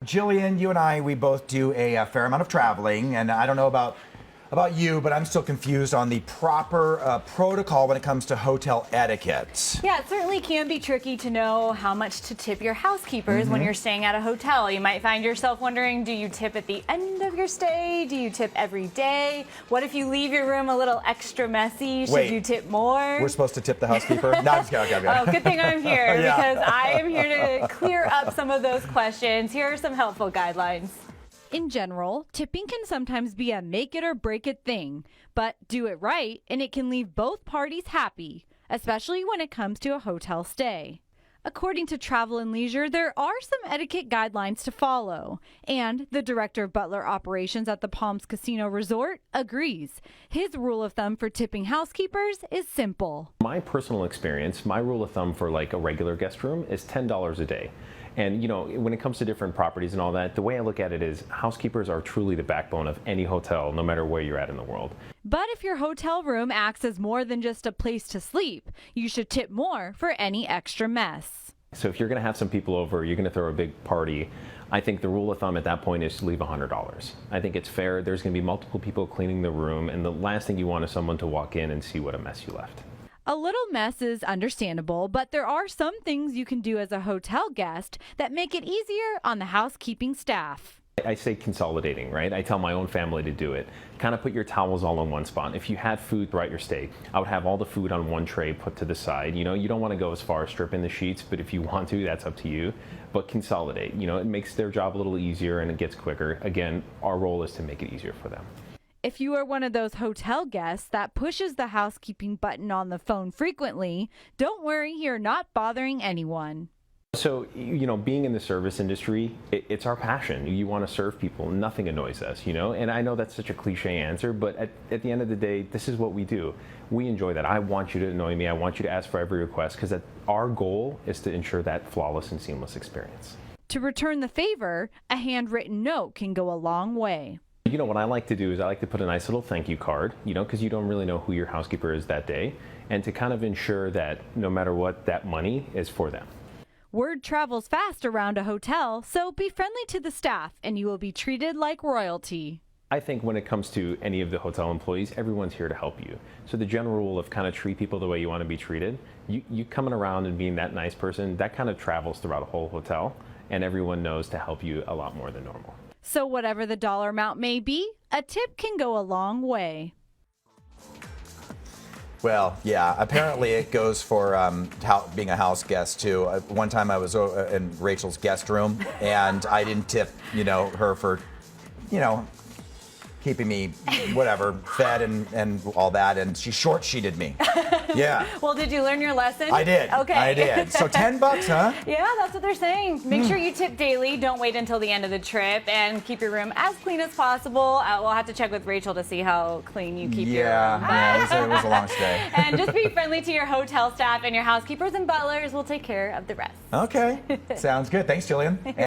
Jillian, you and I, we both do a fair amount of traveling, and I don't know about you, but I'm still confused on the proper protocol when it comes to hotel etiquette. Yeah, it certainly can be tricky to know how much to tip your housekeepers when you're staying at a hotel. You might find yourself wondering, do you tip at the end of your stay? Do you tip every day? What if you leave your room a little extra messy? Should Wait, you tip more? We're supposed to tip the housekeeper? No, I'm just kidding. Okay. Oh, good thing I'm here Yeah. because I am here to clear up some of those questions. Here are some helpful guidelines. In general, tipping can sometimes be a make it or break it thing, but do it right and it can leave both parties happy, especially when it comes to a hotel stay. According to Travel and Leisure, there are some etiquette guidelines to follow, and the director of butler operations at the Palms Casino Resort agrees. His rule of thumb for tipping housekeepers is simple. My personal experience, my rule of thumb for like a regular guest room is $10 a day. And when it comes to different properties and all that, the way I look at it is housekeepers are truly the backbone of any hotel, no matter where you're at in the world. But if your hotel room acts as more than just a place to sleep, you should tip more for any extra mess. So if you're going to have some people over, you're going to throw a big party, I think the rule of thumb at that point is to leave $100. I think it's fair. There's going to be multiple people cleaning the room, and the last thing you want is someone to walk in and see what a mess you left. A little mess is understandable, but there are some things you can do as a hotel guest that make it easier on the housekeeping staff. I say consolidating, right? I tell my own family to do it. Kind of put your towels all in one spot. If you had food throughout your stay, I would have all the food on one tray put to the side. You don't want to go as far as stripping the sheets, but if you want to, that's up to you. But consolidate. It makes their job a little easier and it gets quicker. Again, our role is to make it easier for them. If you are one of those hotel guests that pushes the housekeeping button on the phone frequently, don't worry, you're not bothering anyone. So, being in the service industry, it's our passion. You want to serve people. Nothing annoys us, And I know that's such a cliche answer, but at the end of the day, this is what we do. We enjoy that. I want you to annoy me. I want you to ask for every request because our goal is to ensure that flawless and seamless experience. To return the favor, a handwritten note can go a long way. What I like to do is I like to put a nice little thank you card, because you don't really know who your housekeeper is that day, and to kind of ensure that no matter what, that money is for them. Word travels fast around a hotel, so be friendly to the staff and you will be treated like royalty. I think when it comes to any of the hotel employees, everyone's here to help you. So the general rule of kind of treat people the way you want to be treated, you coming around and being that nice person, that kind of travels throughout a whole hotel, and everyone knows to help you a lot more than normal. So whatever the dollar amount may be, a tip can go a long way. Well, yeah, apparently it goes for being a house guest, too. One time I was in Rachel's guest room, and I didn't tip, her for, keeping me, whatever, fed and all that, and she short-sheeted me. Yeah. Well, did you learn your lesson? I did. Okay. I did. So $10, huh? Yeah, that's what they're saying. Make sure you tip daily. Don't wait until the end of the trip, and keep your room as clean as possible. We'll have to check with Rachel to see how clean you keep your room. Yeah, it was a long stay. And just be friendly to your hotel staff, and your housekeepers and butlers will take care of the rest. Okay. Sounds good. Thanks, Jillian.